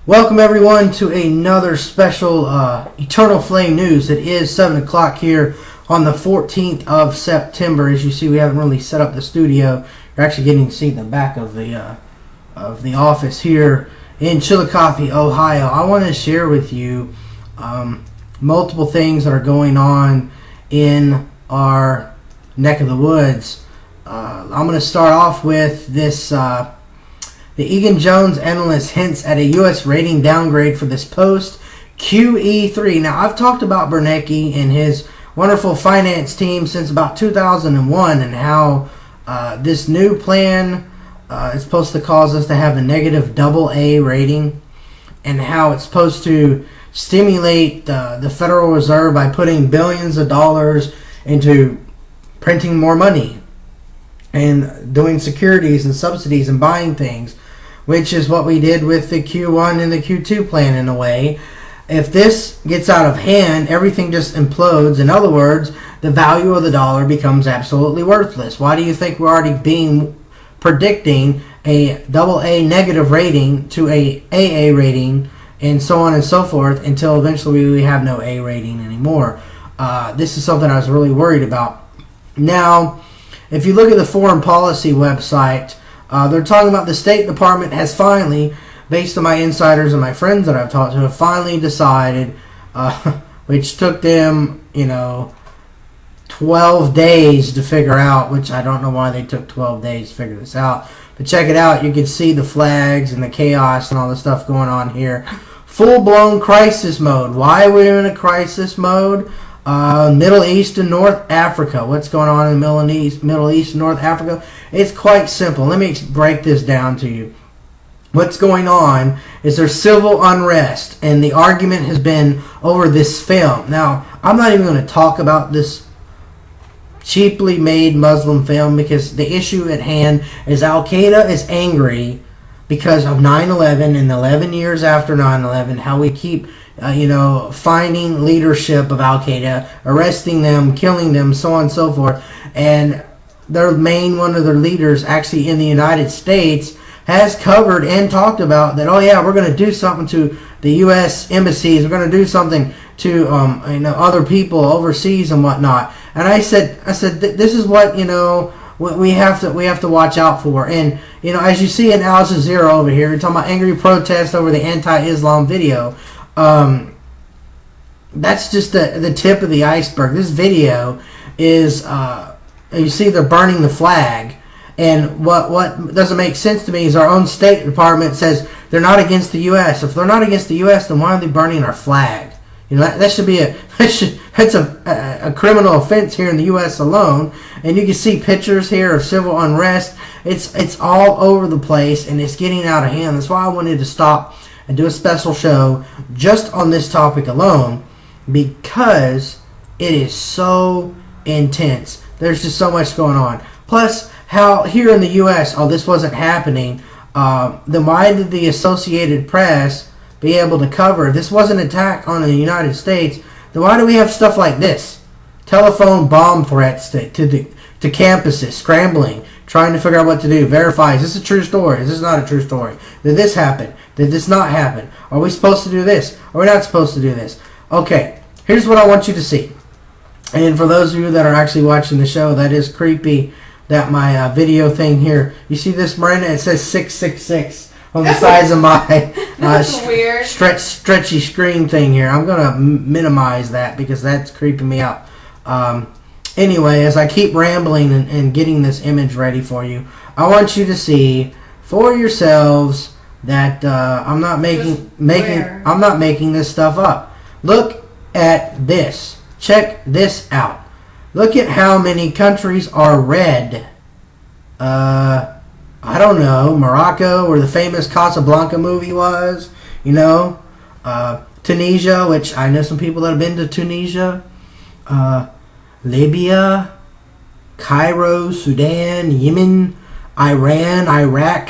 Welcome everyone to another special Eternal Flame News. It is 7 o'clock here on the 14th of September. As you see, we haven't really set up the studio. You're actually getting to see the back of the office here in Chillicothe, Ohio. I want to share with you multiple things that are going on in our neck of the woods. I'm going to start off with this. The Egan-Jones analyst hints at a U.S. rating downgrade for this post-QE3. Now, I've talked about Bernanke and his wonderful finance team since about 2001 and how this new plan is supposed to cause us to have a negative AA rating, and how it's supposed to stimulate the Federal Reserve by putting billions of dollars into printing more money and doing securities and subsidies and buying things, which is what we did with the Q1 and the Q2 plan in a way. If this gets out of hand, everything just implodes. In other words, the value of the dollar becomes absolutely worthless. Why do you think we're already predicting a AA negative rating to a AA rating and so on and so forth until eventually we have no A rating anymore? This is something I was really worried about. Now, if you look at the foreign policy website, they're talking about the State Department has finally, based on my insiders and my friends that I've talked to, have finally decided, which took them, 12 days to figure out, which I don't know why they took 12 days to figure this out. But check it out. You can see the flags and the chaos and all the stuff going on here. Full-blown crisis mode. Why are we in a crisis mode? Middle East and North Africa. What's going on in the Middle East and North Africa? It's quite simple. Let me break this down to you. What's going on is there's civil unrest, and the argument has been over this film. Now, I'm not even going to talk about this cheaply made Muslim film because the issue at hand is Al-Qaeda is angry because of 9/11 and 11 years after 9/11, how we keep finding leadership of Al-Qaeda, arresting them, killing them, so on and so forth. And one of their leaders actually in the United States has covered and talked about that, oh yeah, we're going to do something to the U.S. embassies, we're going to do something to other people overseas and whatnot. And I said this is what we have to watch out for. And as you see in Al Jazeera over here, we're talking about angry protest over the anti-Islam video. That's just the tip of the iceberg. This video is you see they're burning the flag, and what doesn't make sense to me is our own State Department says they're not against the U.S. If they're not against the U.S., then why are they burning our flag? That should be that's a criminal offense here in the U.S. alone. And you can see pictures here of civil unrest. It's all over the place, and it's getting out of hand. That's why I wanted to stop and do a special show just on this topic alone, because it is so intense. There's just so much going on. Plus, how here in the U.S., this wasn't happening, then why did the Associated Press be able to cover? If this wasn't an attack on the United States, then why do we have stuff like this? Telephone bomb threats to campuses, scrambling, trying to figure out what to do, verify, is this a true story? Is this not a true story? Did this happen? Did this not happen? Are we supposed to do this? Are we not supposed to do this? Okay, here's what I want you to see. And for those of you that are actually watching the show, that is creepy that my video thing here, you see this, Miranda? It says 666 on the sides of my weird. stretchy screen thing here. I'm going to minimize that because that's creeping me out. Anyway, as I keep rambling and getting this image ready for you, I want you to see for yourselves that I'm not making this stuff up. Look at this. Check this out. Look at how many countries are red. I don't know, Morocco, where the famous Casablanca movie was. Tunisia, which I know some people that have been to Tunisia. Libya, Cairo, Sudan, Yemen, Iran, Iraq,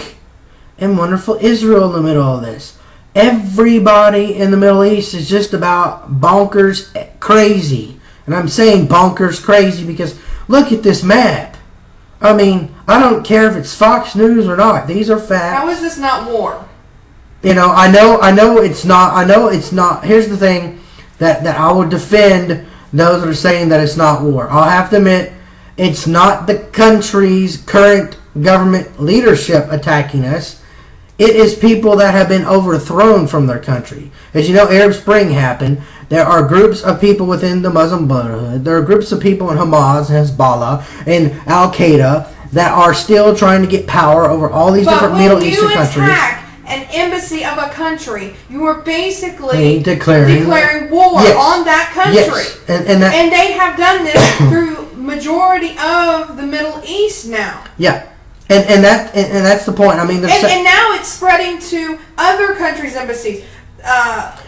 and wonderful Israel in the middle of this. Everybody in the Middle East is just about bonkers crazy. And I'm saying bonkers crazy because look at this map. I mean, I don't care if it's Fox News or not. These are facts. How is this not war? You know, I know it's not. I know it's not. Here's the thing that I would defend those that are saying that it's not war. I'll have to admit, it's not the country's current government leadership attacking us. It is people that have been overthrown from their country. As you know, Arab Spring happened. There are groups of people within the Muslim Brotherhood. There are groups of people in Hamas, Hezbollah, and Al-Qaeda that are still trying to get power over all these different Middle Eastern countries. But when you attack an embassy of a country, you are basically declaring war on that country. Yes. And they have done this through majority of the Middle East now. Yeah. And that's the point. I mean, and now it's spreading to other countries' embassies.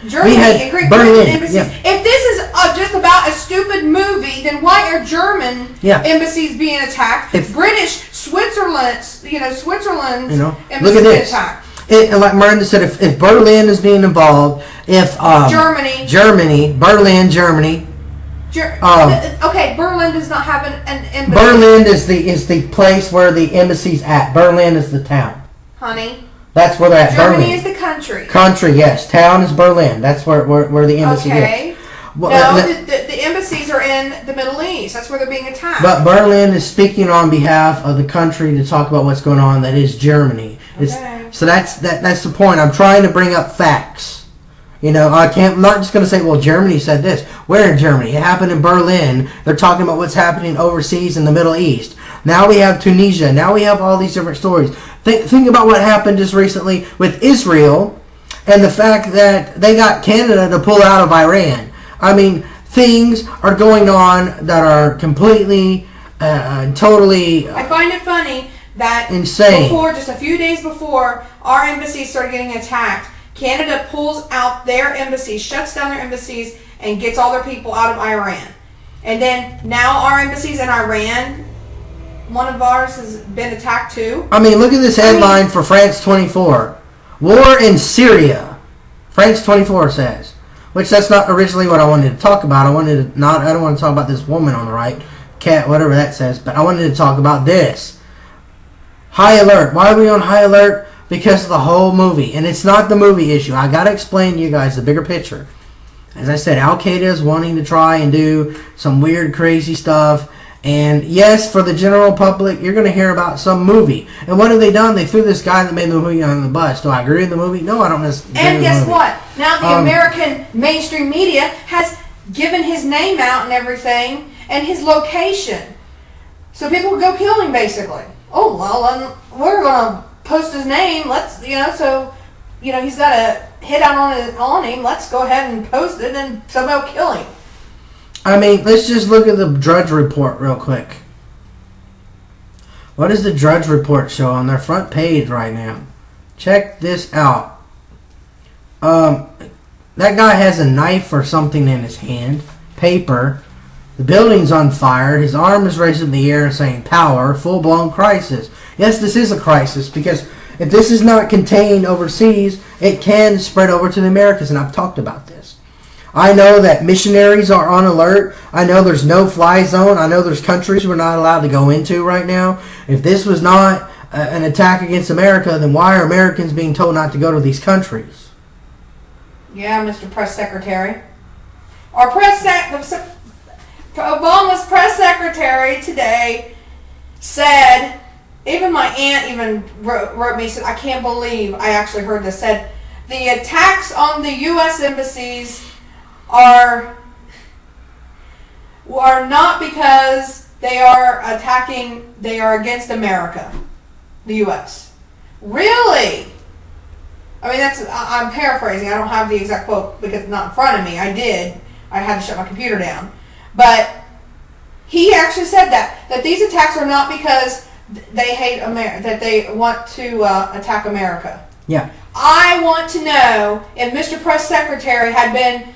Germany and Great Britain embassies. Yeah. If this is just about a stupid movie, then why are German embassies being attacked? British, Switzerland's embassies look at this. attacked. And like Miranda said, if Berlin is being involved, if Berlin, Germany. Okay, Berlin does not have an embassy. Berlin is the place where the embassy's at. Berlin is the town. Honey. That's where they're at. Germany is the country. Country, yes. Town is Berlin. That's where the embassy is. Well, the embassies are in the Middle East. That's where they're being attacked. But Berlin is speaking on behalf of the country to talk about what's going on. That is Germany. Okay. So that's the point. I'm trying to bring up facts. You know, I'm not just going to say, well, Germany said this. Where in Germany? It happened in Berlin. They're talking about what's happening overseas in the Middle East. Now we have Tunisia. Now we have all these different stories. Think about what happened just recently with Israel and the fact that they got Canada to pull out of Iran. I mean, things are going on that are completely, totally I find it funny that insane. Just a few days before our embassies started getting attacked, Canada pulls out their embassies, shuts down their embassies, and gets all their people out of Iran. And then now our embassies in Iran, one of ours has been attacked too. I mean, look at this headline for France 24. War in Syria. France 24 says. Which that's not originally what I wanted to talk about. I don't want to talk about this woman on the right. Cat, whatever that says. But I wanted to talk about this. High alert. Why are we on high alert? Because of the whole movie. And it's not the movie issue. I got to explain to you guys the bigger picture. As I said, Al-Qaeda is wanting to try and do some weird, crazy stuff. And yes, for the general public, you're going to hear about some movie. And what have they done? They threw this guy that made the movie on the bus. Do I agree with the movie? No, I don't necessarily. And guess what? Now the American mainstream media has given his name out and everything, and his location. So people will go kill him, basically. Oh, well, we're going to post his name. Let's, so, he's got a hit out on him. Let's go ahead and post it, and somebody will kill him. I mean, let's just look at the Drudge Report real quick. What does the Drudge Report show on their front page right now? Check this out. That guy has a knife or something in his hand. Paper. The building's on fire. His arm is raised in the air saying power. Full-blown crisis. Yes, this is a crisis because if this is not contained overseas, it can spread over to the Americas, and I've talked about this. I know that missionaries are on alert. I know there's no-fly zone. I know there's countries we're not allowed to go into right now. If this was not an attack against America, then why are Americans being told not to go to these countries? Yeah, Mr. Press Secretary. Obama's press secretary today said, even my aunt even wrote me, said, I can't believe I actually heard this, said, the attacks on the U.S. embassies are not because they are against America, the U.S. Really? I mean, I'm paraphrasing. I don't have the exact quote because it's not in front of me. I had to shut my computer down. But he actually said that these attacks are not because they hate America, that they want to attack America. Yeah. I want to know if Mr. Press Secretary had been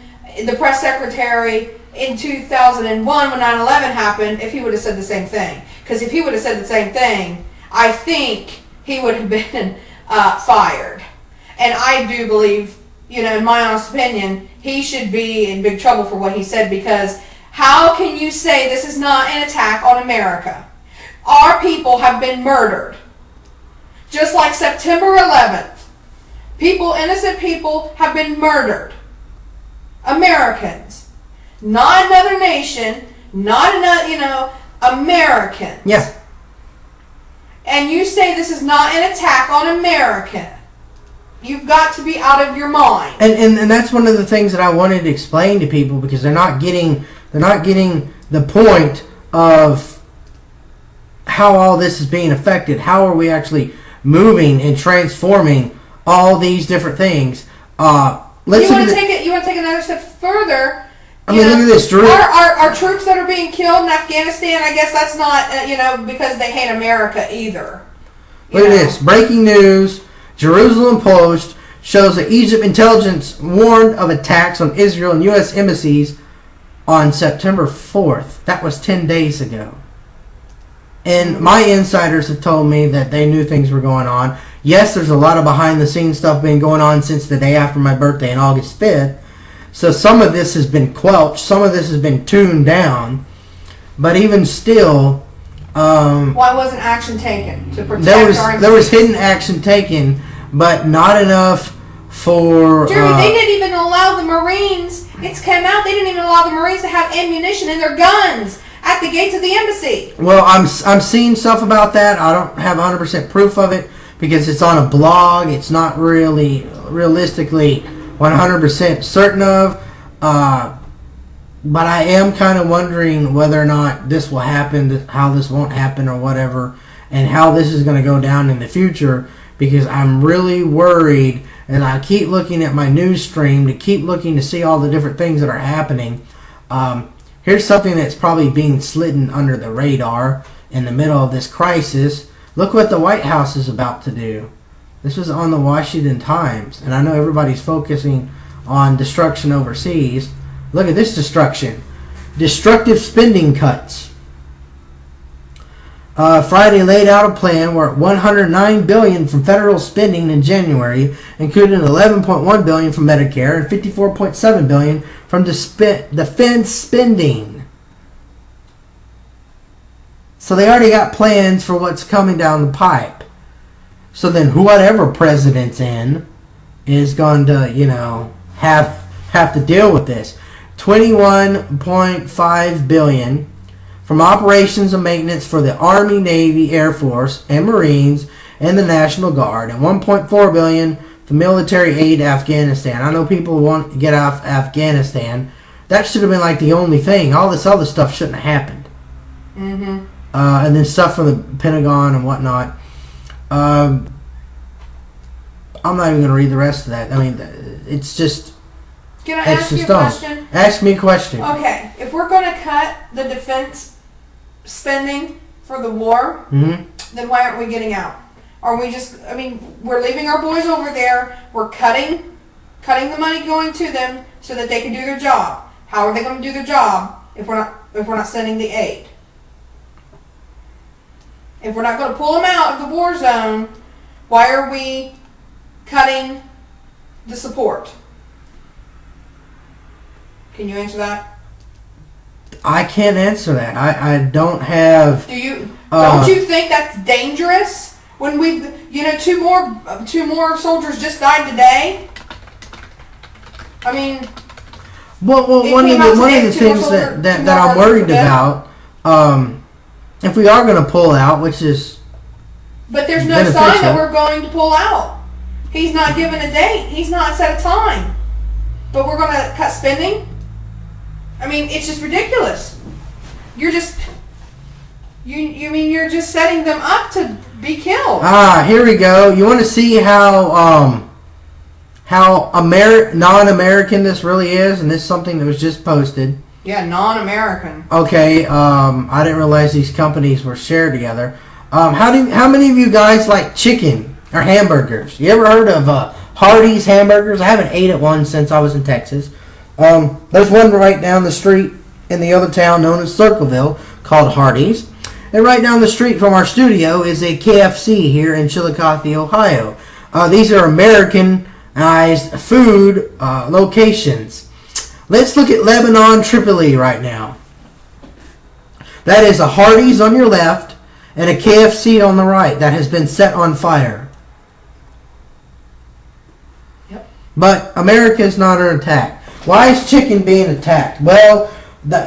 the press secretary in 2001 when 9/11 happened, if he would have said the same thing. Because if he would have said the same thing, I think he would have been fired. And I do believe, in my honest opinion, he should be in big trouble for what he said, because how can you say this is not an attack on America? Our people have been murdered. Just like September 11th. Innocent people have been murdered. Americans. Not another nation, not another, Americans. Yeah. And you say this is not an attack on America. You've got to be out of your mind. And that's one of the things that I wanted to explain to people, because they're not getting the point of how all this is being affected. How are we actually moving and transforming all these different things? You want to take another step further. Look at this. Our troops that are being killed in Afghanistan, I guess that's not, because they hate America either. Look at this. Breaking news. Jerusalem Post shows that Egypt intelligence warned of attacks on Israel and U.S. embassies on September 4th. That was 10 days ago. And my insiders have told me that they knew things were going on. Yes, there's a lot of behind-the-scenes stuff been going on since the day after my birthday on August 5th. So some of this has been quelched. Some of this has been tuned down. But even still... why wasn't action taken to protect our embassies? There was hidden action taken, but not enough for... Jerry, they didn't even allow the Marines... It's come out, they didn't even allow the Marines to have ammunition in their guns at the gates of the embassy. Well, I'm seeing stuff about that. I don't have 100% proof of it because it's on a blog. It's not really realistically 100% certain of. But I am kind of wondering whether or not this will happen, how this won't happen or whatever, and how this is going to go down in the future, because I'm really worried, and I keep looking at my news stream to keep looking to see all the different things that are happening. Here's something that's probably being slidden under the radar in the middle of this crisis. Look what the White House is about to do. This was on the Washington Times, and I know everybody's focusing on destruction overseas. Look at this destruction. Destructive spending cuts. Friday laid out a plan where $109 billion from federal spending in January, including $11.1 billion from Medicare and $54.7 billion from defense spending. So they already got plans for what's coming down the pipe. So then whatever president's in is going to, have to deal with this. $21.5 billion from operations and maintenance for the Army, Navy, Air Force, and Marines, and the National Guard, and $1.4 billion for military aid to Afghanistan. I know people want to get off Afghanistan. That should have been like the only thing. All this other stuff shouldn't have happened. Mm-hmm. And then stuff from the Pentagon and whatnot. I'm not even going to read the rest of that. I mean, it's just... Can I ask you a question? Ask me a question. Okay, if we're going to cut the defense spending for the war, Mm-hmm. then why aren't we getting out? Are we just, we're leaving our boys over there, we're cutting the money going to them so that they can do their job. How are they going to do their job if we're not sending the aid? If we're not going to pull them out of the war zone, why are we cutting the support? Can you answer that? I can't answer that. I don't have... Don't you think that's dangerous? When two more soldiers just died today. Well, one of the things that I'm worried about, if we are going to pull out, which is but there's no sign that we're going to pull out. He's not given a date. He's not set a time. But we're going to cut spending? It's just ridiculous. You're just you're just setting them up to be killed. Here we go. You want to see how non-American this really is, and this is something that was just posted. Yeah, non-American. Okay, I didn't realize these companies were shared together. How many of you guys like chicken or hamburgers? You ever heard of Hardee's hamburgers? I haven't ate at one since I was in Texas. There's one right down the street in the other town known as Circleville called Hardee's. And right down the street from our studio is a KFC here in Chillicothe, Ohio. These are Americanized food locations. Let's look at Lebanon, Tripoli right now. That is a Hardee's on your left and a KFC on the right that has been set on fire. But America is not under attack. Why is chicken being attacked? Well,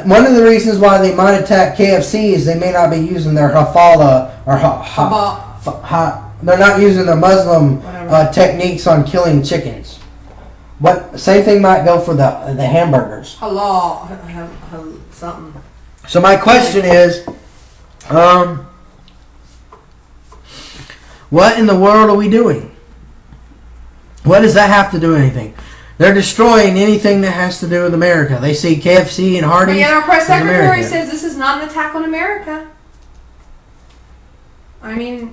one of the reasons why they might attack KFC is they may not be using their hafala or they're not using their Muslim techniques on killing chickens. Same thing might go for the hamburgers. Halal, something. So my question is, what in the world are we doing? What does that have to do with anything? They're destroying anything that has to do with America. They see KFC and Hardee's. But yet our press secretary says this is not an attack on America. I mean...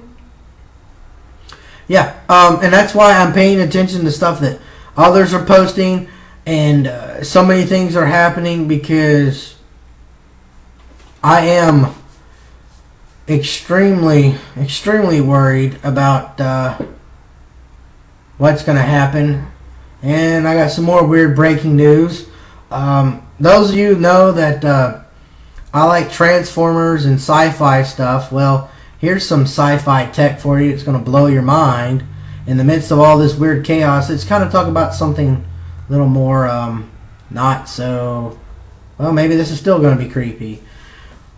Yeah, and that's why I'm paying attention to stuff that others are posting, and so many things are happening because I am extremely, extremely worried about what's going to happen. And I got some more weird breaking news. Those of you know that I like Transformers and sci-fi stuff. Well, here's some sci-fi tech for you. It's going to blow your mind. In the midst of all this weird chaos, let's kind of talk about something a little more not so... Well, maybe this is still going to be creepy.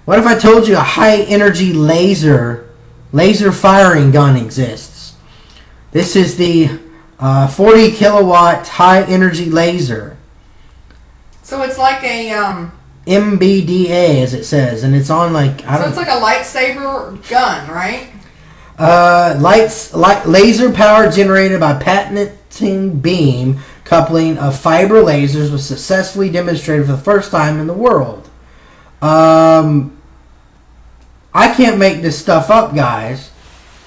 What if I told you a high-energy laser firing gun exists? This is the 40 kilowatt high energy laser. So it's like a MBDA, as it says, and it's on like so it's like a lightsaber gun, right? Laser power generated by patenting beam coupling of fiber lasers was successfully demonstrated for the first time in the world. I can't make this stuff up, guys.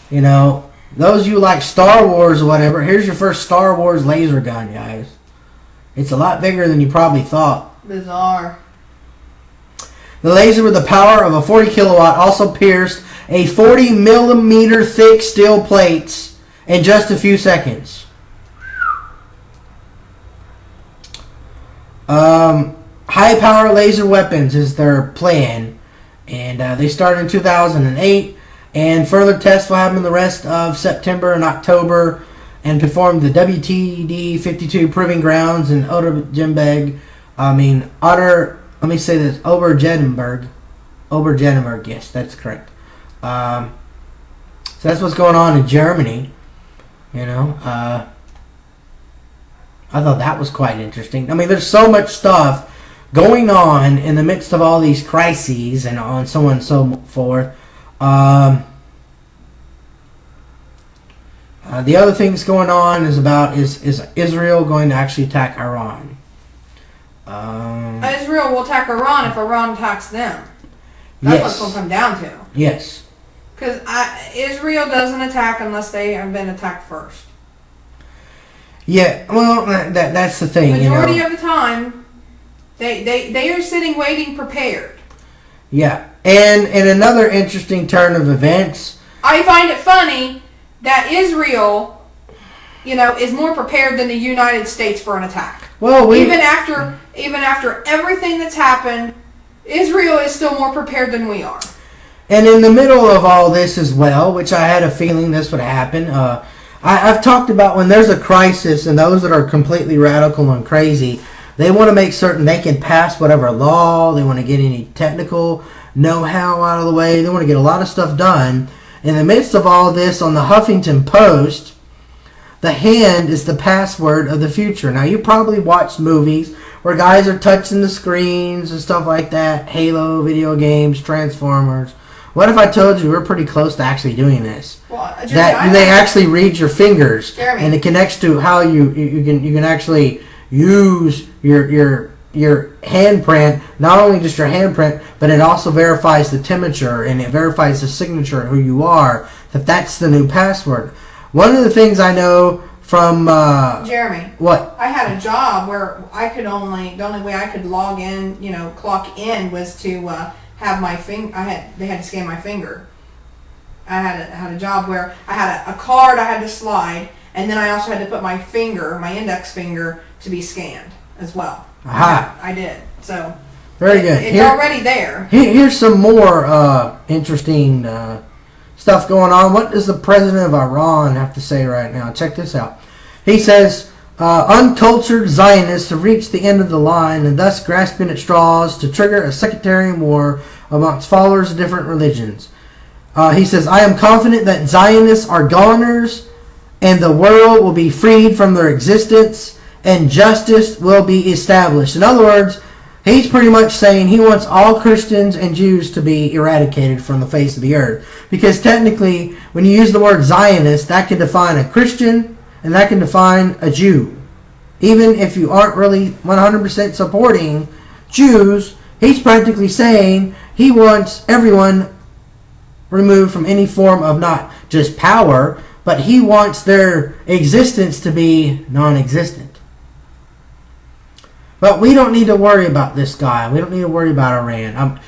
You know. Those of you like Star Wars or whatever, here's your first Star Wars laser gun, guys. It's a lot bigger than you probably thought. Bizarre. The laser with the power of a 40 kilowatt also pierced a 40 millimeter thick steel plates in just a few seconds. High power laser weapons is their plan, and they started in 2008. And further tests will happen the rest of September and October, and perform the WTD-52 proving grounds in Obergenberg. Obergenberg, yes, that's correct. So that's what's going on in Germany. You know, I thought that was quite interesting. I mean, there's so much stuff going on in the midst of all these crises and on so on and so forth. The other things going on is Israel going to actually attack Iran. Israel will attack Iran if Iran attacks them. That's what it's going to come down to. Yes. Because Israel doesn't attack unless they have been attacked first. Yeah, well, that's the thing. Majority of the time, they are sitting, waiting, prepared. Yeah, and another interesting turn of events. I find it funny that Israel, is more prepared than the United States for an attack. Well, even after everything that's happened, Israel is still more prepared than we are. And in the middle of all this as well, which I had a feeling this would happen, I've talked about when there's a crisis and those that are completely radical and crazy, they want to make certain they can pass whatever law, they want to get any technical know-how out of the way, they want to get a lot of stuff done. In the midst of all this, on the Huffington Post, the hand is the password of the future. Now, you probably watched movies where guys are touching the screens and stuff like that. Halo, video games, Transformers. What if I told you we're pretty close to actually doing this? Well, Jeremy, that they actually read your fingers, Jeremy. And it connects to how you can actually use your handprint, not only just your handprint, but it also verifies the temperature and it verifies the signature of who you are, that's the new password. One of the things I know from Jeremy, what? I had a job where the only way I could log in, clock in was to have my finger. They had to scan my finger. I had a job where I had a card I had to slide, and then I also had to put my index finger, to be scanned as well. Aha. I did. So very good. It's already there. Here's some more interesting stuff going on. What does the president of Iran have to say right now? Check this out. He says, uncultured Zionists have reached the end of the line and thus grasping at straws to trigger a sectarian war amongst followers of different religions. He says, I am confident that Zionists are goners and the world will be freed from their existence and justice will be established. In other words, he's pretty much saying he wants all Christians and Jews to be eradicated from the face of the earth. Because technically, when you use the word Zionist, that can define a Christian and that can define a Jew. Even if you aren't really 100% supporting Jews, he's practically saying he wants everyone removed from any form of not just power, but he wants their existence to be non-existent. But we don't need to worry about this guy. We don't need to worry about Iran.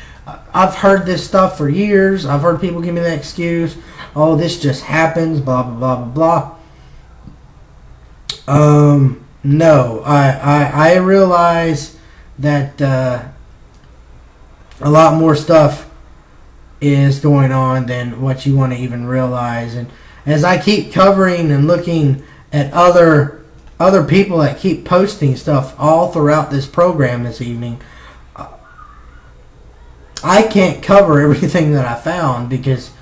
I've heard this stuff for years. I've heard people give me the excuse, oh, this just happens, blah, blah, blah, blah, blah. No, I realize that a lot more stuff is going on than what you want to even realize. And as I keep covering and looking at other people that keep posting stuff all throughout this program this evening, I can't cover everything that I found because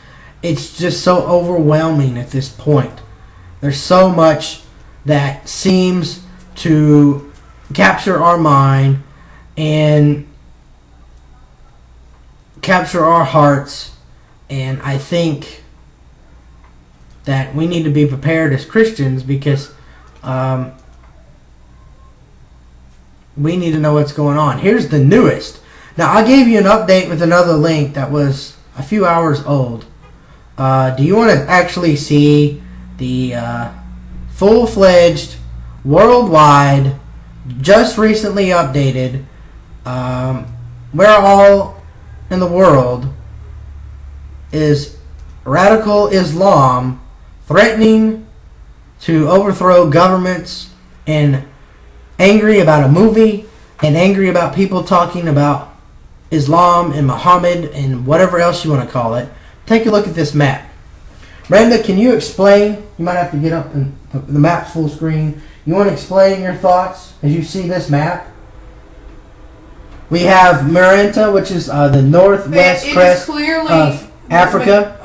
it's just so overwhelming at this point. There's so much that seems to capture our mind and capture our hearts, and I think that we need to be prepared as Christians because we need to know what's going on. Here's the newest. Now, I gave you an update with another link that was a few hours old. Do you want to actually see the full-fledged, worldwide, just recently updated, where all in the world is radical Islam threatening to overthrow governments and angry about a movie and angry about people talking about Islam and Muhammad and whatever else you want to call it? Take a look at this map. Brenda, can you explain? You might have to get up and the map's full screen. You want to explain your thoughts as you see this map? We have Marenta, which is the northwest crest of Africa.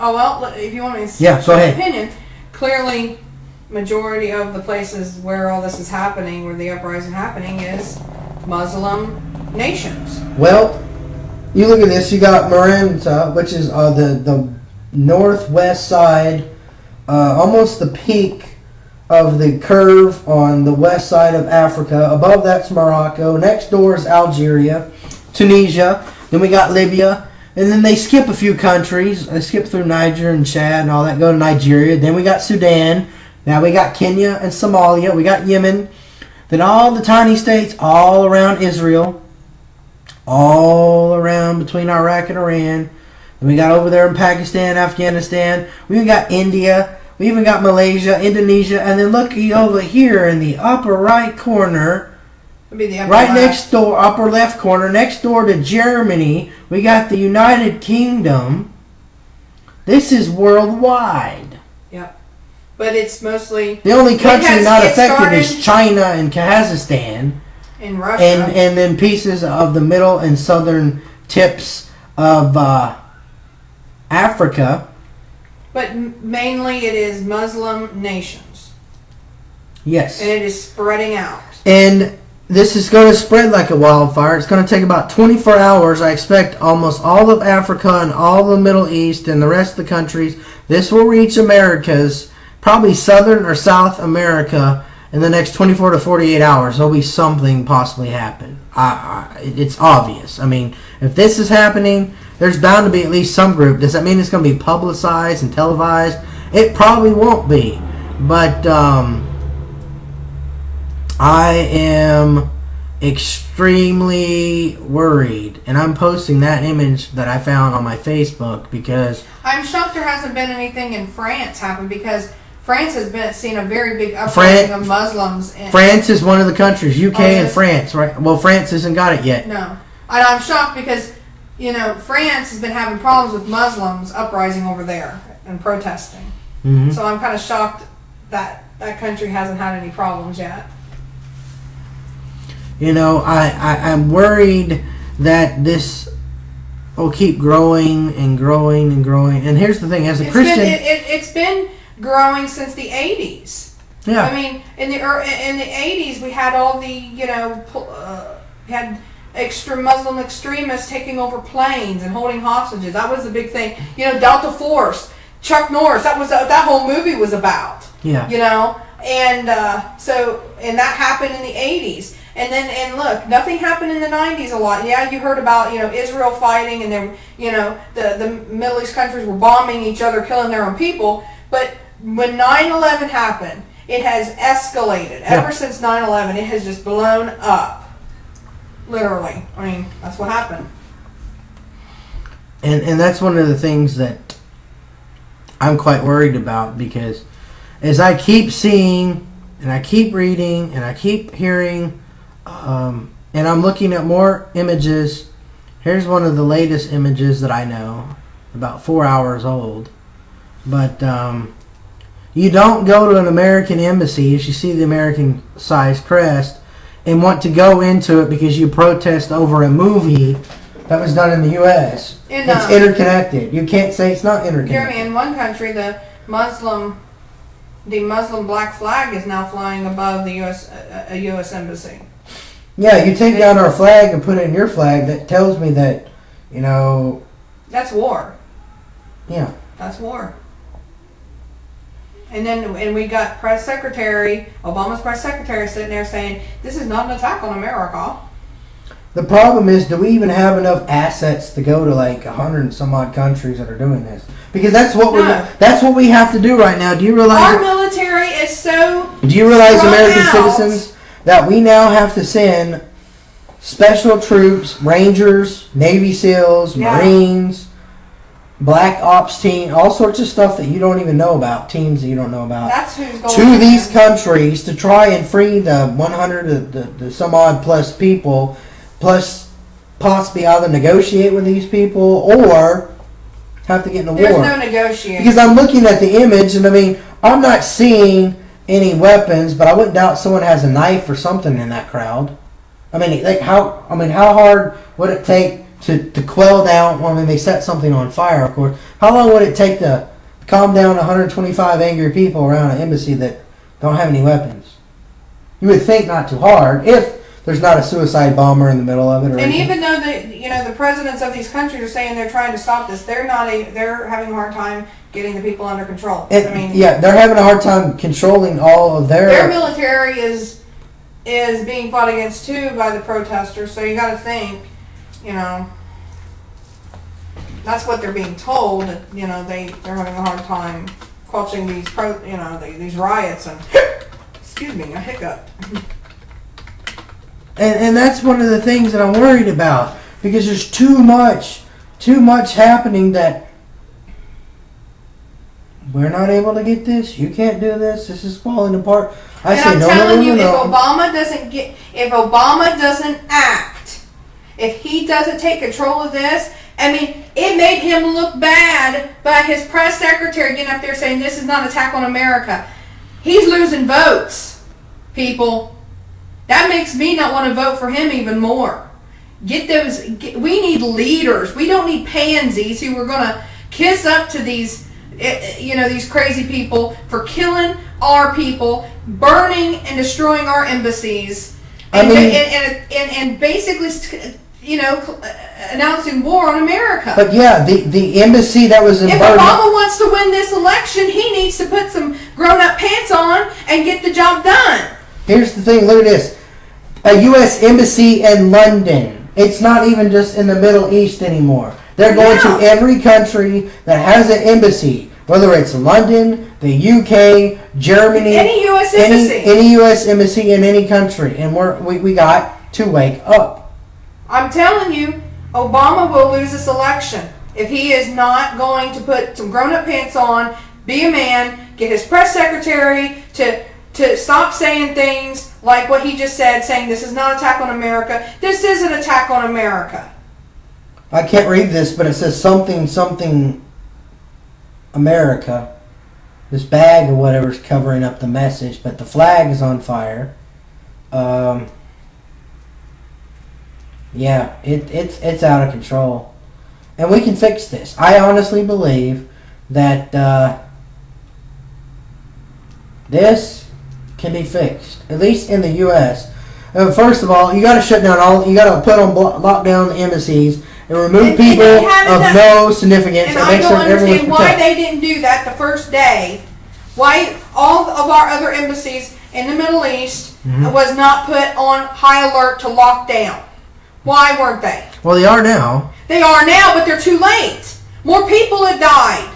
If you want me to say go ahead. Opinion, clearly majority of the places where all this is happening, where the uprising happening, is Muslim nations. Well, you look at this. You got Marenta, which is the northwest side, almost the peak of the curve on the west side of Africa. Above that's Morocco. Next door is Algeria, Tunisia. Then we got Libya. And then they skip a few countries. They skip through Niger and Chad and all that. Go to Nigeria. Then we got Sudan. Now we got Kenya and Somalia. We got Yemen. Then all the tiny states all around Israel. All around between Iraq and Iran. Then we got over there in Pakistan, Afghanistan. We even got India. We even got Malaysia, Indonesia, and then looky over here in the upper right corner, next door, upper left corner, next door to Germany, we got the United Kingdom. This is worldwide. Yep. But it's mostly... The only country not affected is China and Kazakhstan. And Russia. And then pieces of the middle and southern tips of Africa. But mainly it is Muslim nations. Yes. And it is spreading out. And this is going to spread like a wildfire. It's going to take about 24 hours. I expect almost all of Africa and all the Middle East and the rest of the countries. This will reach Americas, probably Southern or South America, in the next 24 to 48 hours. There'll be something possibly happen. It's obvious. I mean, if this is happening, there's bound to be at least some group. Does that mean it's going to be publicized and televised? It probably won't be. But I am extremely worried. And I'm posting that image that I found on my Facebook because... I'm shocked there hasn't been anything in France happen because France has seen a very big uprising of Muslims. France is one of the countries. UK and France, right? Well, France hasn't got it yet. No. And I'm shocked because... You know, France has been having problems with Muslims uprising over there and protesting. Mm-hmm. So I'm kind of shocked that that country hasn't had any problems yet. I'm worried that this will keep growing and growing and growing. And here's the thing: as a Christian, it's been growing since the 80s. Yeah. I mean, in the 80s, we had all the had Muslim extremists taking over planes and holding hostages. That was the big thing. Delta Force, Chuck Norris. That whole movie was about. Yeah. And and that happened in the 80s. And look, nothing happened in the 90s a lot. Yeah, you heard about, Israel fighting, and then, the Middle East countries were bombing each other, killing their own people. But when 9/11 happened, it has escalated. Yeah. Ever since 9/11, it has just blown up. Literally. I mean, that's what happened. And that's one of the things that I'm quite worried about, because as I keep seeing, and I keep reading, and I keep hearing, and I'm looking at more images. Here's one of the latest images that I know, about 4 hours old. But you don't go to an American embassy as you see the American-sized crest and want to go into it because you protest over a movie that was done in the U.S. It's interconnected. You can't say it's not interconnected. In one country, the Muslim black flag is now flying above the U.S. embassy. Yeah, you take down our flag and put it in your flag. That tells me that, that's war. Yeah. That's war. And we got Obama's press secretary sitting there saying, this is not an attack on America. The problem is, do we even have enough assets to go to like 100 and some odd countries that are doing this? Because that's what we have to do right now. Do you realize our military is so? Do you realize, American out. citizens, that we now have to send special troops, Rangers, Navy SEALs, Marines, Black Ops team, all sorts of stuff that you don't even know about, teams that you don't know about, that's who's going to these countries to try and free the 100, the some odd plus people, plus possibly either negotiate with these people or have to get in a war. There's no negotiation. Because I'm looking at the image, and I mean, I'm not seeing any weapons, but I wouldn't doubt someone has a knife or something in that crowd. I mean, how hard would it take to quell down? Well, I mean, they set something on fire, of course. How long would it take to calm down 125 angry people around an embassy that don't have any weapons? You would think not too hard, if there's not a suicide bomber in the middle of it. Or and anything. even though the presidents of these countries are saying they're trying to stop this, they're having a hard time getting the people under control. They're having a hard time controlling all of their military is being fought against too by the protesters. So you got to think, that's what they're being told. That, they're having a hard time quashing these these riots and excuse me, a hiccup. And that's one of the things that I'm worried about, because there's too much happening that we're not able to get this. You can't do this. This is falling apart. I'm telling you, if Obama doesn't act, if he doesn't take control of this, I mean, it made him look bad by his press secretary getting up there saying this is not an attack on America. He's losing votes, people. That makes me not want to vote for him even more. We need leaders. We don't need pansies who are going to kiss up to these, these crazy people for killing our people, burning and destroying our embassies, and basically, announcing war on America. But yeah, the embassy that was in If Obama wants to win this election, he needs to put some grown-up pants on and get the job done. Here's the thing, look at this. A U.S. embassy in London. It's not even just in the Middle East anymore. They're going to every country that has an embassy, whether it's London, the UK, Germany, any U.S. embassy. Any U.S. embassy in any country. And we got to wake up. I'm telling you, Obama will lose this election if he is not going to put some grown-up pants on, be a man, get his press secretary to stop saying things like what he just said, saying this is not an attack on America. This is an attack on America. I can't read this, but it says something America. This bag or whatever is covering up the message, but the flag is on fire. Yeah, it's out of control. And we can fix this. I honestly believe that this can be fixed, at least in the U.S. First of all, you got to shut down you got to put on lockdown the embassies and remove people of no significance. And I don't understand why they didn't do that the first day. Why all of our other embassies in the Middle East was not put on high alert to lock down. Why weren't they? Well, they are now. They are now, but they're too late. More people have died.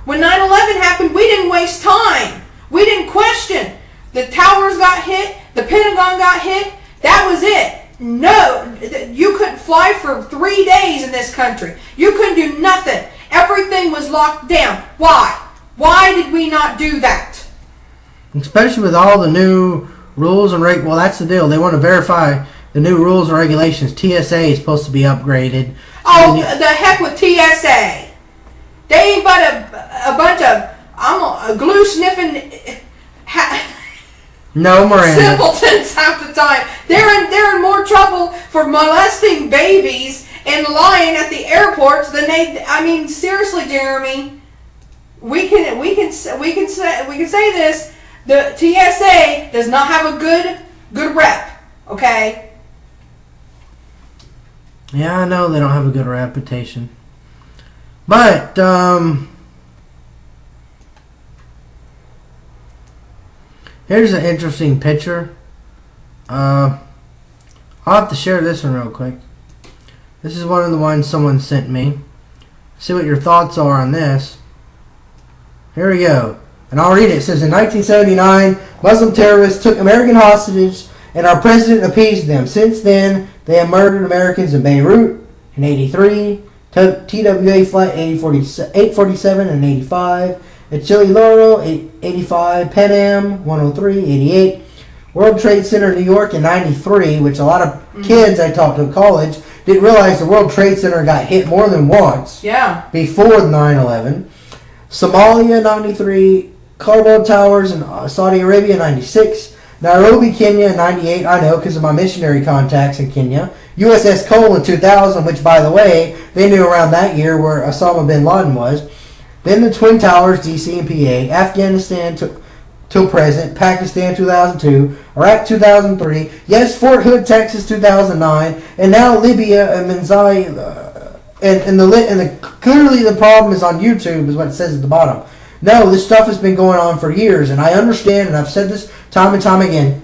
When 9/11 happened, we didn't waste time. We didn't question. The towers got hit. The Pentagon got hit. That was it. No, you couldn't fly for 3 days in this country. You couldn't do nothing. Everything was locked down. Why? Why did we not do that? Especially with all the new rules and well, that's the deal. They want to verify the new rules and regulations. TSA is supposed to be upgraded. Oh, the heck with TSA. They ain't but a bunch of glue sniffing no, Miranda. simpletons half the time. They're in more trouble for molesting babies and lying at the airports than they. I mean, seriously, Jeremy. We can say this. The TSA does not have a good rep. Okay. Yeah, I know they don't have a good reputation. But, here's an interesting picture. I'll have to share this one real quick. This is one of the ones someone sent me. See what your thoughts are on this. Here we go. And I'll read it. It says, in 1979, Muslim terrorists took American hostages and our president appeased them. Since then, they have murdered Americans in Beirut in 83, TWA Flight 847 in 85, at Chile Loro 85, Pan Am 103, 88, World Trade Center New York in 93, which a lot of kids I talked to in college didn't realize the World Trade Center got hit more than once before 9/11. Somalia 93, Kabul Towers in Saudi Arabia 96, Nairobi, Kenya in 98, I know because of my missionary contacts in Kenya. USS Cole in 2000, which by the way, they knew around that year where Osama bin Laden was. Then the Twin Towers, DC and PA, Afghanistan till present, Pakistan 2002, Iraq 2003, yes, Fort Hood, Texas 2009, and now Libya and Benghazi. Clearly the problem is on YouTube, is what it says at the bottom. No, this stuff has been going on for years, and I understand, and I've said this time and time again.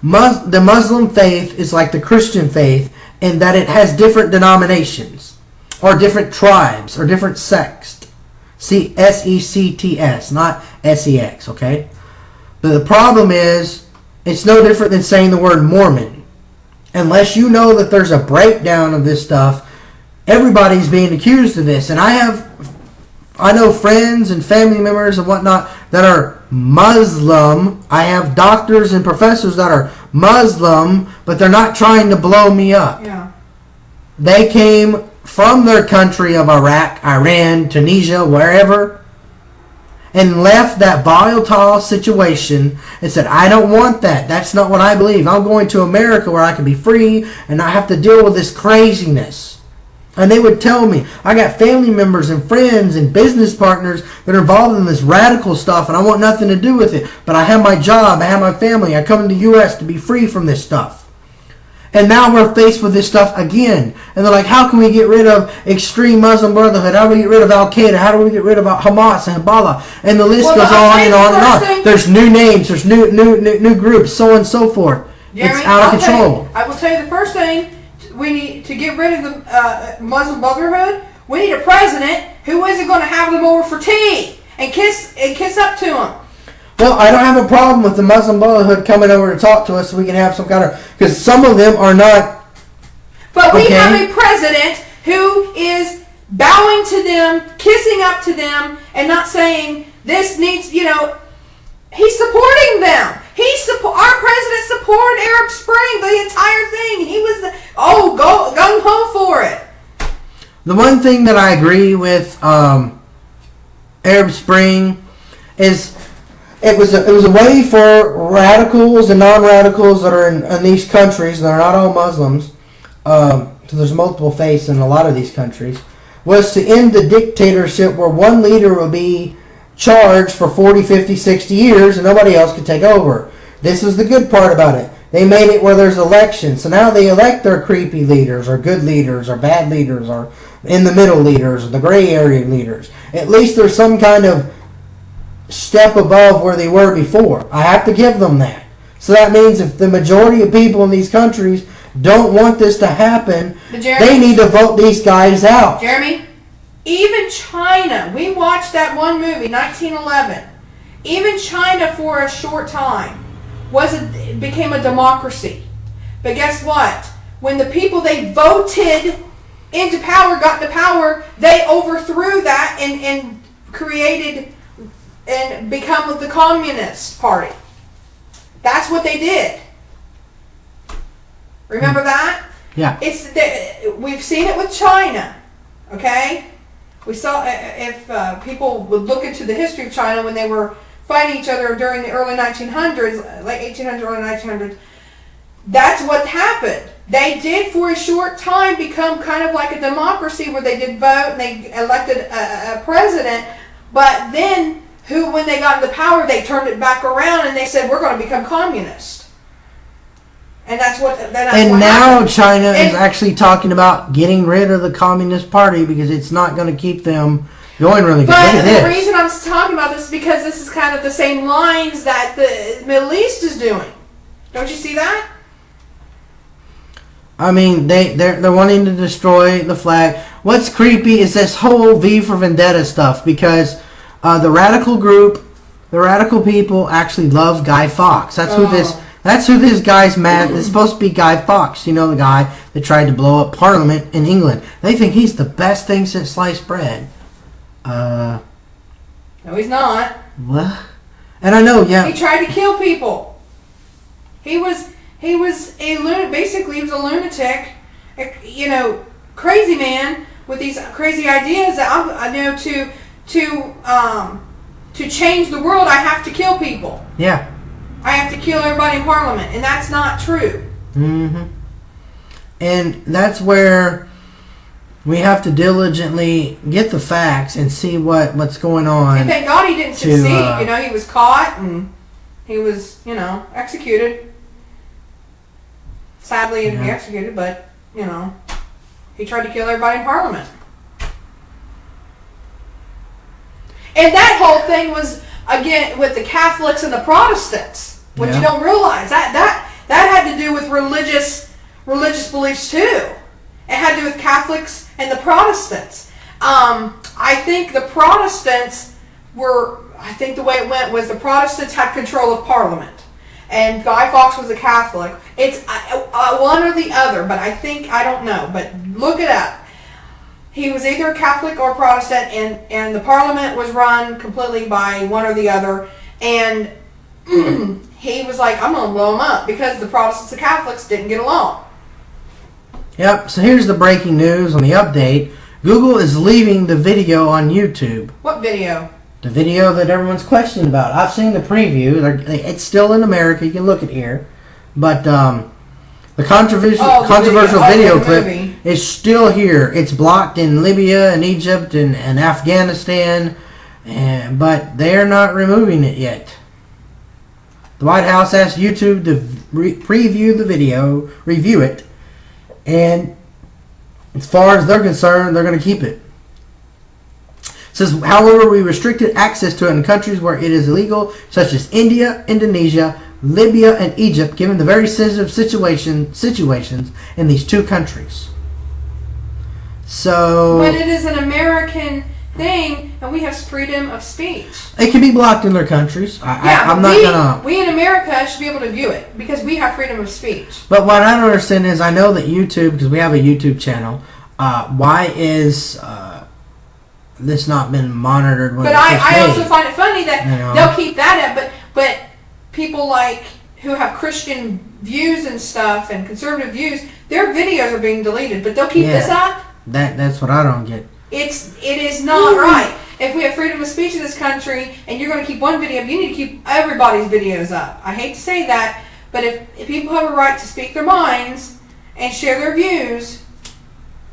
The Muslim faith is like the Christian faith in that it has different denominations, or different tribes, or different sects. See, S-E-C-T-S, not S-E-X, okay? But the problem is, it's no different than saying the word Mormon. Unless you know that there's a breakdown of this stuff, everybody's being accused of this. And I know friends and family members and whatnot that are Muslim. I have doctors and professors that are Muslim, but they're not trying to blow me up. Yeah. They came from their country of Iraq, Iran, Tunisia, wherever, and left that volatile situation and said, I don't want that. That's not what I believe. I'm going to America where I can be free and not have to deal with this craziness. And they would tell me, I got family members and friends and business partners that are involved in this radical stuff and I want nothing to do with it. But I have my job, I have my family, I come to the U.S. to be free from this stuff. And now we're faced with this stuff again. And they're like, how can we get rid of extreme Muslim Brotherhood? How do we get rid of Al-Qaeda? How do we get rid of Hamas and Hezbollah? And the list goes on and on and on. There's new names, there's new groups, so on and so forth. Jeremy, it's out of control. I will tell you the first thing. We need to get rid of the Muslim Brotherhood. We need a president who isn't going to have them over for tea and kiss up to them. Well, I don't have a problem with the Muslim Brotherhood coming over to talk to us so we can have some kind of... Because some of them are not... But we have a president who is bowing to them, kissing up to them, and not saying, this needs, he's supporting them. Our president supported Arab Spring, the entire thing. He was gung-ho for it. The one thing that I agree with Arab Spring is it was a way for radicals and non-radicals that are in these countries that are not all Muslims so there's multiple faiths in a lot of these countries, was to end the dictatorship where one leader would be charged for 40, 50, 60 years and nobody else could take over. This was the good part about it. They made it where there's elections. So now they elect their creepy leaders or good leaders or bad leaders or in the middle leaders or the gray area leaders. At least there's some kind of step above where they were before. I have to give them that. So that means if the majority of people in these countries don't want this to happen, they need to vote these guys out. Jeremy, even China, we watched that one movie, 1911. Even China for a short time became a democracy. But guess what? When the people they voted into power got into power, they overthrew that and created and become the Communist Party. That's what they did. Remember that? Yeah. We've seen it with China. Okay? We saw, if people would look into the history of China when they were fighting each other during the early 1900s, late 1800s, early 1900s, that's what happened. They did for a short time become kind of like a democracy where they did vote and they elected a president, but then when they got into power, they turned it back around and they said, we're going to become communist. And that's what now happened. China is actually talking about getting rid of the Communist Party because it's not going to keep them going really good. But the reason I'm talking about this is because this is kind of the same lines that the Middle East is doing. Don't you see that? I mean, they're wanting to destroy the flag. What's creepy is this whole V for Vendetta stuff because the radical group, the radical people actually love Guy Fawkes. That's who this guy's mad. It's supposed to be Guy Fawkes, you know, the guy that tried to blow up Parliament in England. They think he's the best thing since sliced bread. No, he's not. What? And I know, yeah. He tried to kill people. He was a lunatic. Basically, he was a lunatic. You know, crazy man with these crazy ideas that I know to change the world. I have to kill people. Yeah. I have to kill everybody in Parliament, and that's not true. Mm-hmm. And that's where we have to diligently get the facts and see what's going on. And thank God he didn't succeed. You know, he was caught and he was, you know, executed. Sadly, he didn't be executed, but, you know, he tried to kill everybody in Parliament. And that whole thing was, again, with the Catholics and the Protestants, which you don't realize. That had to do with religious beliefs, too. It had to do with Catholics and the Protestants. I think the Protestants I think the way it went was the Protestants had control of Parliament. And Guy Fawkes was a Catholic. It's one or the other, but I don't know. But look it up. He was either a Catholic or Protestant, and the Parliament was run completely by one or the other. And he was like, I'm going to blow them up because the Protestants and Catholics didn't get along. Yep, so here's the breaking news on the update. Google is leaving the video on YouTube. What video? The video that everyone's questioning about. I've seen the preview. It's still in America. You can look at here. But the controversial video clip is still here. It's blocked in Libya and Egypt and Afghanistan, but they're not removing it yet. The White House asked YouTube to preview the video, review it, and as far as they're concerned, they're going to keep it. It says, however, we restricted access to it in countries where it is illegal, such as India, Indonesia, Libya, and Egypt, given the very sensitive situations in these two countries. So, but it is an American thing, and we have freedom of speech. It can be blocked in their countries. We in America should be able to view it because we have freedom of speech. But what I don't understand is, I know that YouTube, because we have a YouTube channel, why is this not been monitored? But I also find it funny that they'll keep that up, but people like who have Christian views and stuff and conservative views, their videos are being deleted, but they'll keep this up. That's what I don't get. It is not right. If we have freedom of speech in this country and you're going to keep one video up, you need to keep everybody's videos up. I hate to say that, but if people have a right to speak their minds and share their views,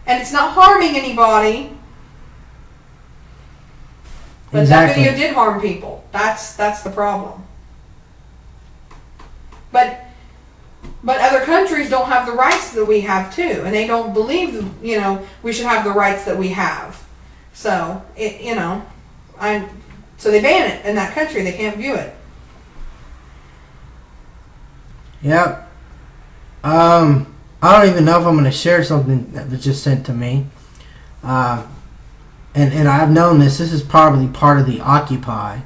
and it's not harming anybody. But Exactly. that video did harm people. That's the problem. But other countries don't have the rights that we have too, and they don't believe we should have the rights that we have. So so they ban it in that country. They can't view it. Yep. I don't even know if I'm going to share something that was just sent to me. And I've known this. This is probably part of the Occupy.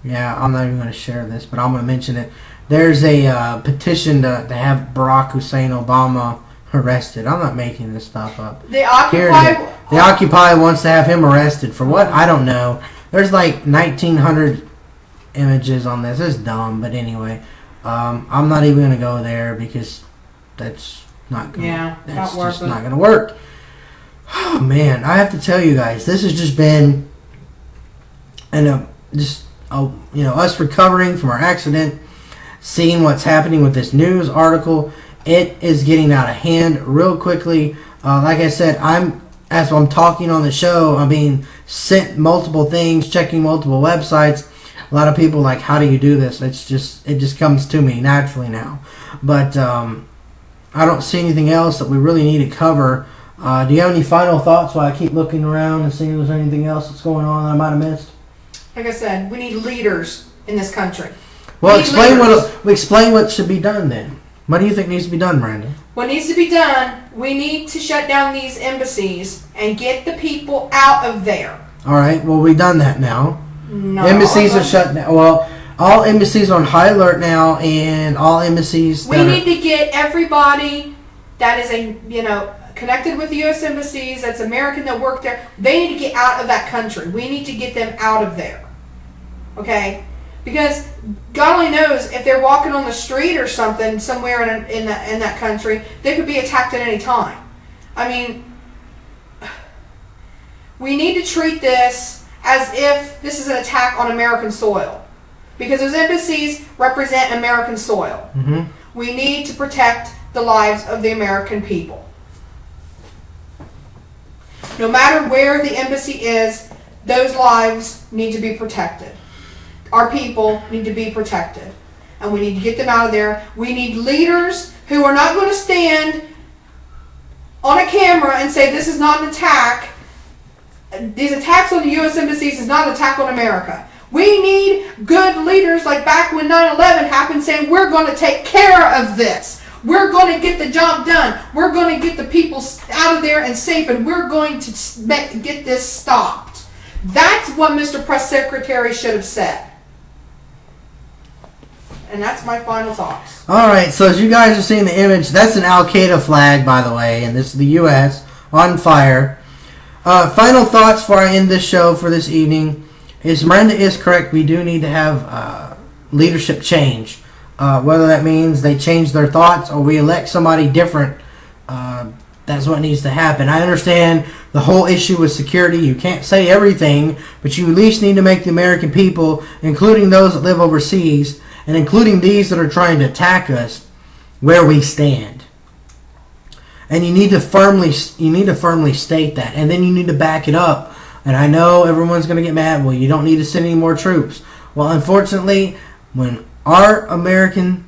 Yeah, I'm not even going to share this, but I'm going to mention it. There's a petition to have Barack Hussein Obama arrested. I'm not making this stuff up. The Occupy wants to have him arrested for what? I don't know. There's like 1,900 images on this. It's dumb, but anyway. I'm not even going to go there because that's not going to that's just not going to work. Oh, man, I have to tell you guys, this has just been us recovering from our accident, seeing what's happening with this news article. It is getting out of hand real quickly. Like I said, as I'm talking on the show, I'm being sent multiple things, checking multiple websites. A lot of people like, how do you do this? It just comes to me naturally now. But I don't see anything else that we really need to cover. Do you have any final thoughts while I keep looking around and seeing if there's anything else that's going on that I might have missed? Like I said, we need leaders in this country. Well, explain what should be done then. What do you think needs to be done, Brandon? What needs to be done, we need to shut down these embassies and get the people out of there. All right, well, we've done that now. No. Embassies are shut down. Well, all embassies are on high alert now, and all embassies... We need to get everybody that is connected with the U.S. embassies, that's American that work there, they need to get out of that country. We need to get them out of there. Okay? Because God only knows if they're walking on the street or something somewhere in that country, they could be attacked at any time. I mean, we need to treat this as if this is an attack on American soil. Because those embassies represent American soil. Mm-hmm. We need to protect the lives of the American people. No matter where the embassy is, those lives need to be protected. Our people need to be protected. And we need to get them out of there. We need leaders who are not going to stand on a camera and say this is not an attack. These attacks on the U.S. embassies is not an attack on America. We need good leaders like back when 9/11 happened saying we're going to take care of this. We're going to get the job done. We're going to get the people out of there and safe, and we're going to get this stopped. That's what Mr. Press Secretary should have said. And that's my final thoughts. All right, so as you guys are seeing the image, that's an Al-Qaeda flag, by the way, and this is the U.S. on fire. Final thoughts before I end this show for this evening is Miranda is correct. We do need to have leadership change. Whether that means they change their thoughts or we elect somebody different, that's what needs to happen. I understand the whole issue with security. You can't say everything, but you at least need to make the American people, including those that live overseas, and including these that are trying to attack us, where we stand. And you need to firmly state that, and then you need to back it up. And I know everyone's going to get mad. Well, you don't need to send any more troops. Well, unfortunately, when our American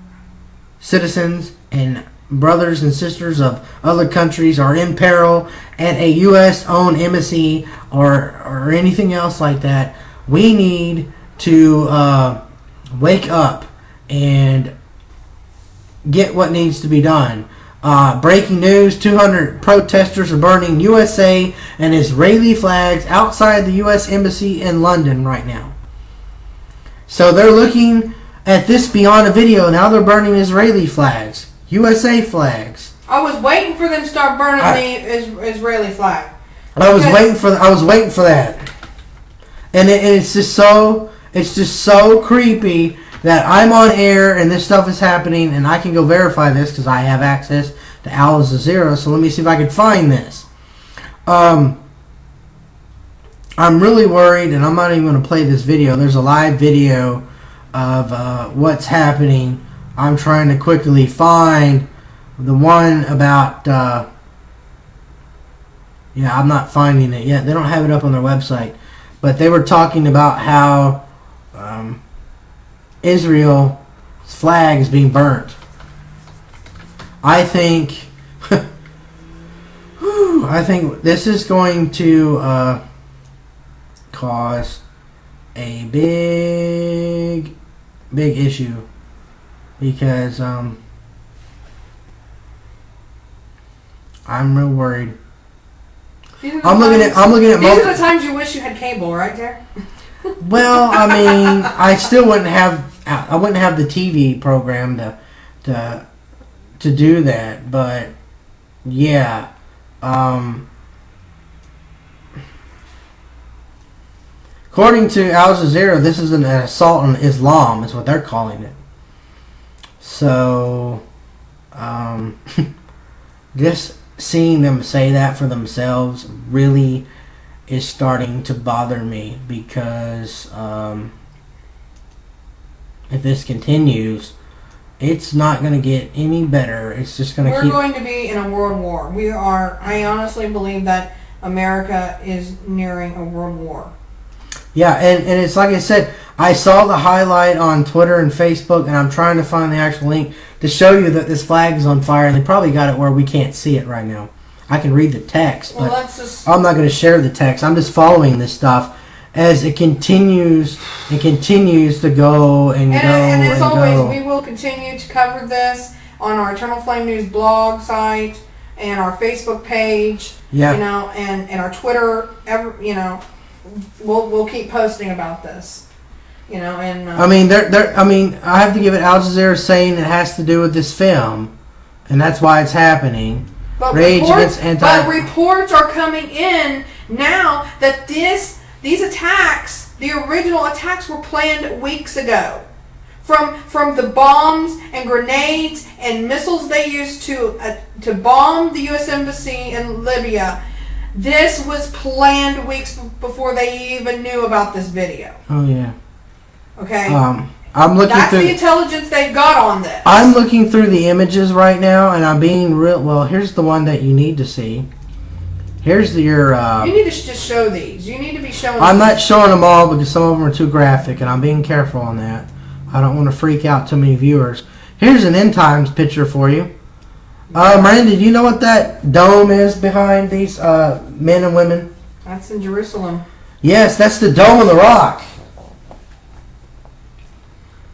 citizens and brothers and sisters of other countries are in peril at a U.S.-owned embassy or anything else like that, we need to wake up and get what needs to be done. Breaking news, 200 protesters are burning USA and Israeli flags outside the U.S. Embassy in London right now. So they're looking at this beyond a video. Now they're burning Israeli flags, USA flags. I was waiting for them to start burning the Israeli flag. I was waiting for that. And it's just so creepy that I'm on air and this stuff is happening, and I can go verify this because I have access to Al Jazeera. So let me see if I can find this. I'm really worried, and I'm not even going to play this video. There's a live video of what's happening. I'm trying to quickly find the one about I'm not finding it yet. They don't have it up on their website, but they were talking about how Israel's flag is being burnt. I think I think this is going to cause a big issue, because I'm real worried. I'm looking at. These are the times you wish you had cable, right there. Well, I mean, I still wouldn't have. I wouldn't have the TV program to do that. But yeah, according to Al Jazeera, this is an assault on Islam, is what they're calling it. So, just seeing them say that for themselves really is starting to bother me, because if this continues, it's not going to get any better. It's just going to We're going to be in a world war. We are. I honestly believe that America is nearing a world war. Yeah, and it's like I said, I saw the highlight on Twitter and Facebook, and I'm trying to find the actual link to show you that this flag is on fire, and they probably got it where we can't see it right now. I can read the text, but I'm not going to share the text. I'm just following this stuff as it continues to go and go. And as always, we will continue to cover this on our Eternal Flame News blog site and our Facebook page. Yeah. You know, and our Twitter. We'll keep posting about this. You know, and I mean, I have to give it. Al Jazeera saying it has to do with this film, and that's why it's happening. But reports are coming in now that these attacks, the original attacks, were planned weeks ago. From the bombs and grenades and missiles they used to bomb the U.S. Embassy in Libya, this was planned weeks before they even knew about this video. Oh yeah. Okay. I'm looking That's through the intelligence they've got on this. I'm looking through the images right now, and I'm being real. Well, here's the one that you need to see. Here's your. You need to just show these. You need to be showing. I'm not showing them all because some of them are too graphic, and I'm being careful on that. I don't want to freak out too many viewers. Here's an end times picture for you. Miranda, do you know what that dome is behind these men and women? That's in Jerusalem. Yes, that's the Dome of the Rock.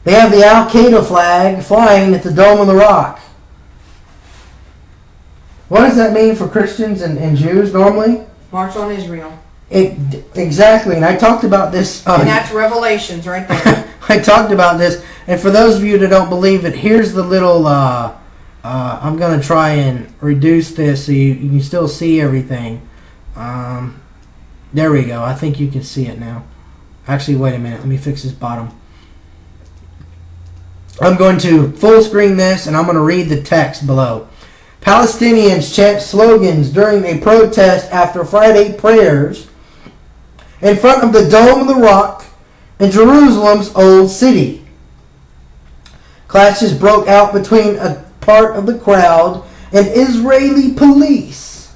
They have the Al-Qaeda flag flying at the Dome of the Rock. What does that mean for Christians and Jews normally? March on Israel. Exactly, and I talked about this. And that's Revelations right there. I talked about this, and for those of you that don't believe it, here's the little. I'm going to try and reduce this so you can still see everything. There we go. I think you can see it now. Actually, wait a minute. Let me fix this bottom. I'm going to full screen this, and I'm going to read the text below. Palestinians chant slogans during a protest after Friday prayers in front of the Dome of the Rock in Jerusalem's Old City. Clashes broke out between a part of the crowd and Israeli police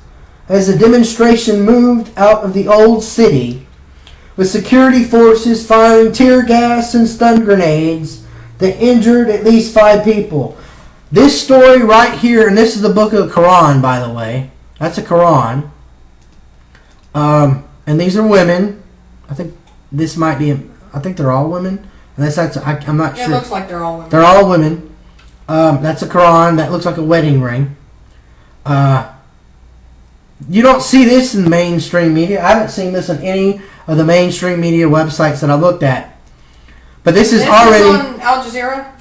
as the demonstration moved out of the Old City, with security forces firing tear gas and stun grenades that injured at least 5 people. This story right here, and this is the book of the Quran, by the way. That's a Quran. And these are women. I think this might be. I think they're all women. Unless I'm not sure. It looks like they're all women. They're all women. That's a Quran. That looks like a wedding ring. You don't see this in the mainstream media. I haven't seen this on any of the mainstream media websites that I looked at. But this is already. This is on Al Jazeera?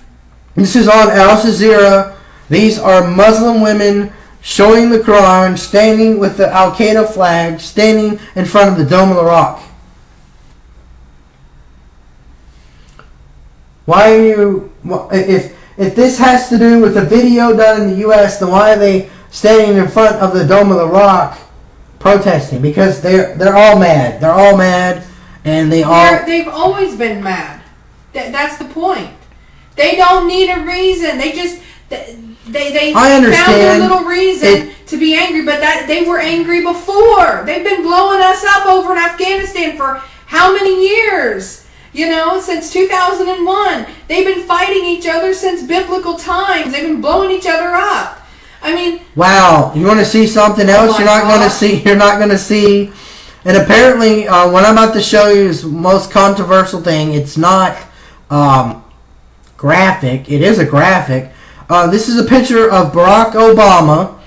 This is on Al Jazeera. These are Muslim women showing the Quran, standing with the Al-Qaeda flag, standing in front of the Dome of the Rock. Why are you... If this has to do with a video done in the U.S., then why are they standing in front of the Dome of the Rock protesting? Because they're all mad. They're all mad, and they've always been mad. That's the point. They don't need a reason. They I found their understand. little reason to be angry, but that they were angry before. They've been blowing us up over in Afghanistan for how many years? You know, since 2001. They've been fighting each other since biblical times. They've been blowing each other up. I mean, wow. You want to see something else? Oh You're not going to see. You're not going to see. And apparently, what I'm about to show you is the most controversial thing. It's not graphic. It is a graphic. This is a picture of Barack Obama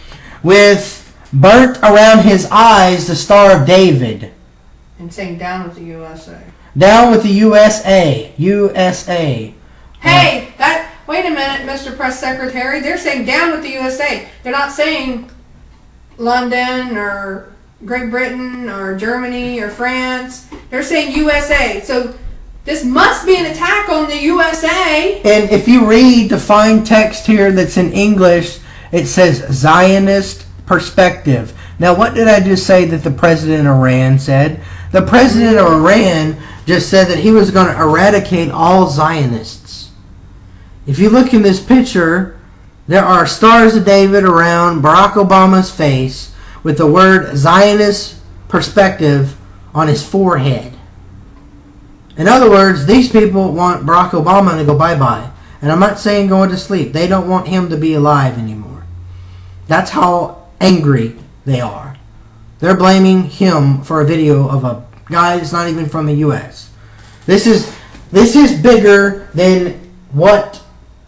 with burnt around his eyes the Star of David. And saying down with the USA. Down with the USA. USA. Hey, wait a minute, Mr. Press Secretary. They're saying down with the USA. They're not saying London or Great Britain or Germany or France. They're saying USA. So this must be an attack on the USA. And if you read the fine text here that's in English, it says Zionist perspective. Now, what did I just say that the president of Iran said? The president of Iran just said that he was going to eradicate all Zionists. If you look in this picture, there are stars of David around Barack Obama's face with the word Zionist perspective on his forehead. In other words, these people want Barack Obama to go bye-bye. And I'm not saying going to sleep. They don't want him to be alive anymore. That's how angry they are. They're blaming him for a video of a guy that's not even from the U.S. This is bigger than what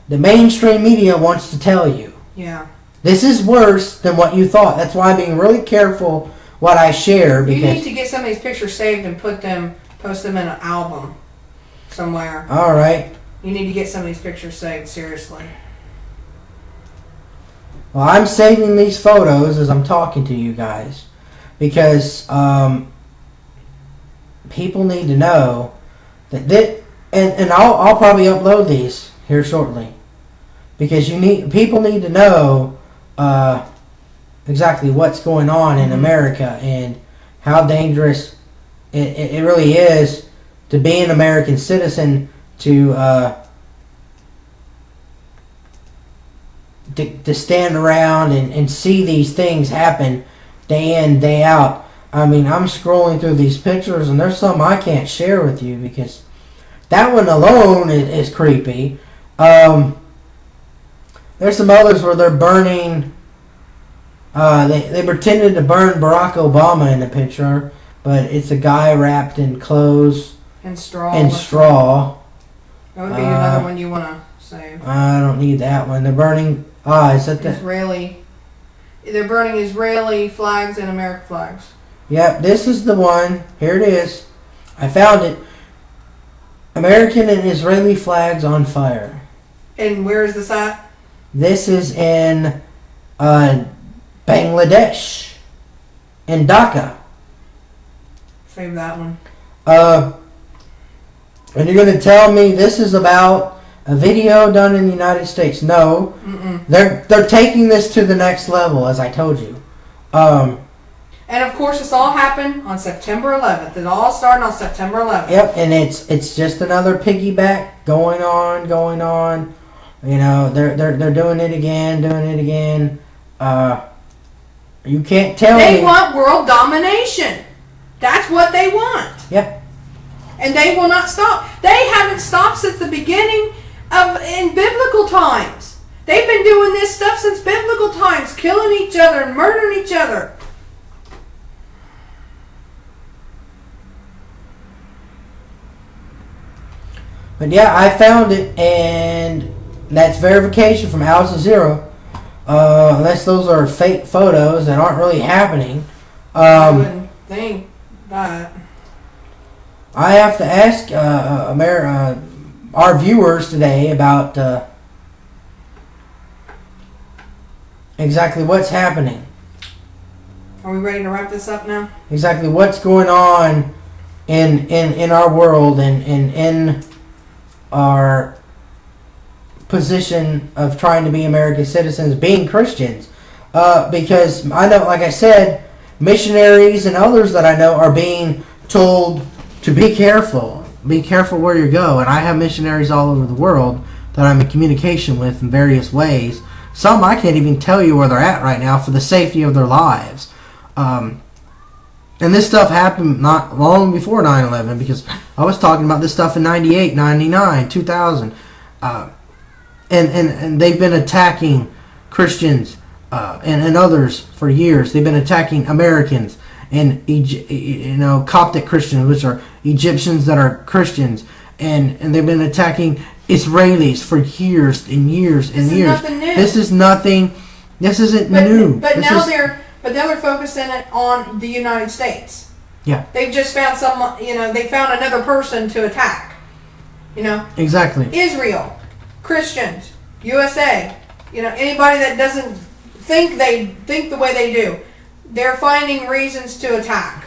the mainstream media wants to tell you. Yeah. This is worse than what you thought. That's why I'm being really careful what I share. Because you need to get some of these pictures saved and post them in an album somewhere. All right. You need to get some of these pictures saved, seriously. Well, I'm saving these photos as I'm talking to you guys because people need to know that and I'll probably upload these here shortly because people need to know exactly what's going on in America and how dangerous it really is to be an American citizen to stand around and see these things happen day in, day out. I mean, I'm scrolling through these pictures and there's some I can't share with you because that one alone is creepy. There's some others where they're burning, they pretended to burn Barack Obama in the picture, but it's a guy wrapped in clothes And straw. and straw. That would be another one you want to save. I don't need that one. They're burning. Is that the? They're burning Israeli flags and American flags. Yep, this is the one. Here it is. I found it. American and Israeli flags on fire. And where is this at? This is in Bangladesh, in Dhaka. Save that one. And you're going to tell me this is about a video done in the United States? No. Mm-mm. They're taking this to the next level, as I told you. And of course, this all happened on September 11th. It all started on September 11th. Yep, and it's just another piggyback going on. You know, they're doing it again. You can't tell me. They want world domination. That's what they want. Yep. And they will not stop. They haven't stopped since the beginning in biblical times. They've been doing this stuff since biblical times, killing each other and murdering each other. But yeah, I found it, and that's verification from Al Jazeera. Unless those are fake photos that aren't really happening. I wouldn't think that. I have to ask our viewers today about exactly what's happening. Are we ready to wrap this up now? Exactly what's going on in our world and in our position of trying to be American citizens, being Christians. Because I know, like I said, missionaries and others that I know are being told to be careful. Be careful where you go. And I have missionaries all over the world that I'm in communication with in various ways Some I can't even tell you where they're at right now for the safety of their lives. And this stuff happened not long before 9/11, because I was talking about this stuff in 98, 99, 2000. And they've been attacking Christians and others for years. They've been attacking Americans and Coptic Christians, which are Egyptians that are Christians. And they've been attacking Israelis for years and years and years. This is nothing. This isn't new. But now they're focusing it on the United States. Yeah. They've just found they found another person to attack. Exactly. Israel, Christians, USA. Anybody that doesn't think the way they do, they're finding reasons to attack.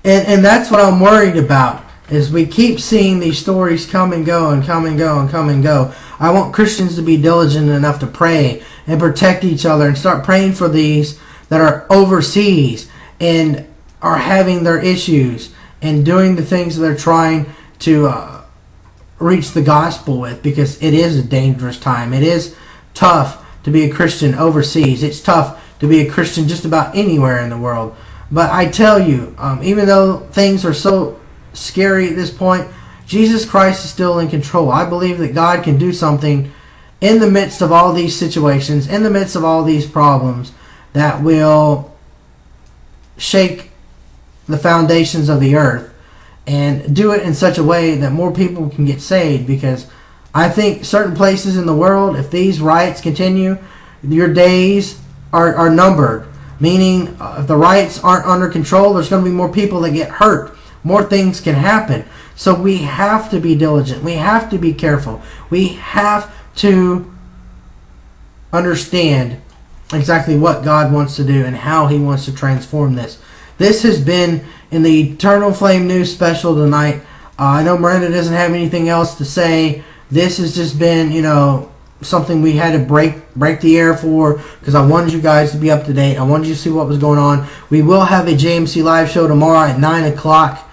And that's what I'm worried about. Is we keep seeing these stories come and go and come and go and come and go. I want Christians to be diligent enough to pray and protect each other and start praying for these that are overseas and are having their issues and doing the things that they're trying to reach the gospel with, because it is a dangerous time. It is tough to be a Christian overseas. It's tough to be a Christian just about anywhere in the world. But I tell you, even though things are so scary at this point, Jesus Christ is still in control. I believe that God can do something in the midst of all these situations, in the midst of all these problems, that will shake the foundations of the earth and do it in such a way that more people can get saved. Because I think certain places in the world, if these riots continue, your days are numbered. Meaning, if the riots aren't under control, there's going to be more people that get hurt. More things can happen. So we have to be diligent. We have to be careful. We have to understand exactly what God wants to do and how He wants to transform this. This has been in the Eternal Flame News special tonight. I know Miranda doesn't have anything else to say. This has just been, something we had to break the air for, because I wanted you guys to be up to date. I wanted you to see what was going on. We will have a JMC live show tomorrow at 9 o'clock.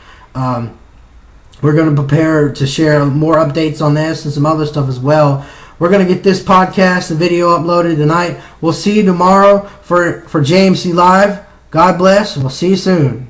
We're going to prepare to share more updates on this and some other stuff as well. We're going to get this podcast, the video, uploaded tonight. We'll see you tomorrow for JMC Live. God bless, and we'll see you soon.